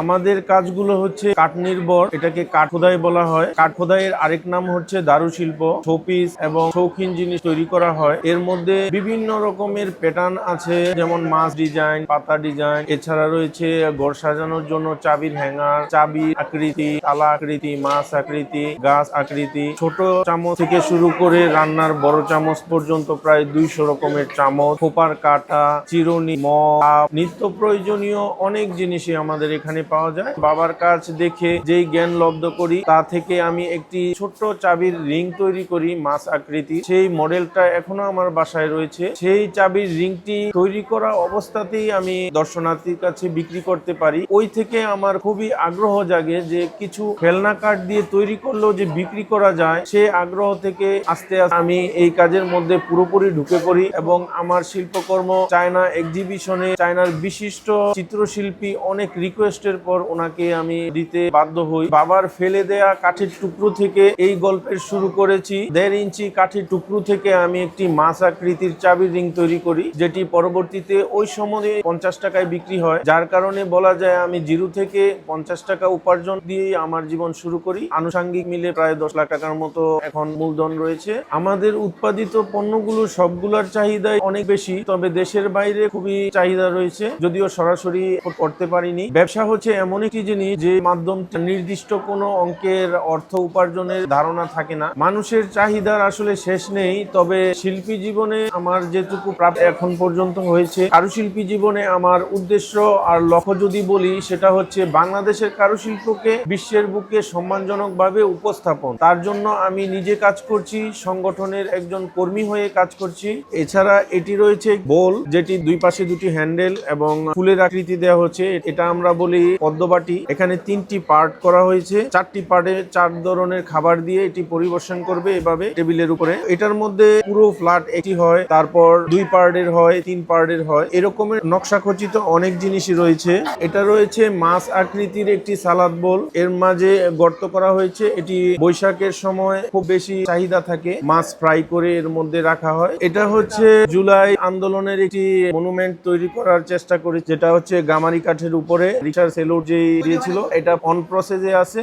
আমাদের কাজগুলো হচ্ছে কাঠ নির্ভর, এটাকে কাঠ খোদাই বলা হয়। কাঠ খোদাইয়ের আরেক নাম হচ্ছে দারুশিল্প। শোপিস এবং শৌখিন জিনিস তৈরি করা হয়। এর মধ্যে বিভিন্ন রকমের প্যাটার্ন আছে, যেমন মাছ ডিজাইন, পাতা ডিজাইন, এছাড়া রয়েছে ঘর সাজানোর জন্য চাবির হ্যাঙ্গার, চাবি আকৃতি, তালা আকৃতি, মাছ আকৃতি, গাছ আকৃতি, ছোট চামচ থেকে শুরু করে রান্নার বড় চামচ পর্যন্ত প্রায় 200 রকমের চামচ, খোপার কাটা, চিরুনি, মগ, নিত্য প্রয়োজনীয় অনেক জিনিসই আমাদের এখানে পাওয়া যায়। বাবার কাজ দেখে যেই জ্ঞান লব্ধ করি, তা থেকে আমি একটি ছোট্ট চাবির রিং তৈরি করি মাছ আকৃতি। সেই মডেলটা এখনো আমার বাসায় রয়েছে। সেই চাবির রিংটি তৈরি করা অবস্থাতেই আমি দর্শনার্থীর কাছে বিক্রি করতে পারি। ওই থেকে আমার খুবই আগ্রহ জাগে যে কিছু খেলনা কাঠ দিয়ে তৈরি করলেও যে বিক্রি করা যায়, সেই আগ্রহ থেকে আস্তে আস্তে আমি এই কাজের মধ্যে পুরোপুরি ঢুকে পড়ি এবং আমার শিল্পকর্ম চায়না এক্সিবিশনে চায়নার বিশিষ্ট চিত্রশিল্পী অনেক রিকোয়েস্টের পর ওনাকে আমি দিতে বাধ্য হই। বাবার ফেলে দেয়া কাঠের টুকরো থেকে এই গল্পের শুরু করেছি। 1.5 ইঞ্চি কাঠের টুকরো থেকে আমি একটি মাছ আকৃতির চাবি রিং তৈরি করি, যেটি পরবর্তীতে ওই সময়ে 50 টাকায় বিক্রি হয়। যার কারণে বলা যায় আমি 0 থেকে 50 টাকা উপার্জন দিয়েই আমার জীবন শুরু করি। আনুষঙ্গিক মিলে প্রায় 10 লাখ টাকার মতো এখন মূলধন রয়েছে। আমাদের উৎপাদিত পণ্যগুলো সবগুলোর চাহিদাই অনেক বেশি, তবে দেশের বাইরে খুবই চাহিদা রয়েছে, যদিও সরাসরি করতে পারিনি। ব্যবসা হচ্ছে এমন একটি জিনিস যে মাধ্যম নির্দিষ্ট কোনো অঙ্কের অর্থ উপার্জনের ধারণা থাকে না। মানুষের চাহিদার আসলে শেষ নেই। তবে শিল্পী জীবনে আমার যেটুকু প্রাপ্ত এখন পর্যন্ত হয়েছে, কারুশিল্পী জীবনে আমার উদ্দেশ্য আর লক্ষ্য যদি বলি, সেটা হচ্ছে বাংলাদেশের কারুশিল্পকে বিশ্বের বুকে সম্মানজনকভাবে উপস্থাপন। তার জন্য আমি নিজে কাজ করছি, সংগঠনের একজন কর্মী হয়ে কাজ করছি। এছাড়া এটি রয়েছে বোল, যেটি দুই পাশে দুটি হ্যান্ডেল এবং ফুলের আকৃতি দেওয়া হচ্ছে। এটা আমরা বলি পদ্মবাটি। এখানে 3টি পার্ট করা হয়েছে। 4টি পার্টে 4 ধরনের খাবার দিয়ে এটি পরিবেশন করবে এভাবে টেবিলের উপরে। এটার মধ্যে পুরো ফ্ল্যাট একটি হয়, তারপর 2 পার্টের হয়, 3 পার্টের হয়, এরকমের নকশা খচিত অনেক জিনিসই রয়েছে। এটা রয়েছে মাছ আকৃতির একটি সালাদ বোল, এর মাঝে গর্ত করা হয়েছে। এটি বৈশাখের সময় খুব বেশি চাহিদা থাকে, মাছ ফ্রাই করে এর মধ্যে রাখা হয়। এটা হচ্ছে জুলাই আন্দোলনের একটি মনুমেন্ট তৈরি করার চেষ্টা করি, যেটা হচ্ছে গামারি কাঠের উপরে রিচার্ড সেলুট যে দিয়েছিল। এটা অন প্রসেসে আছে।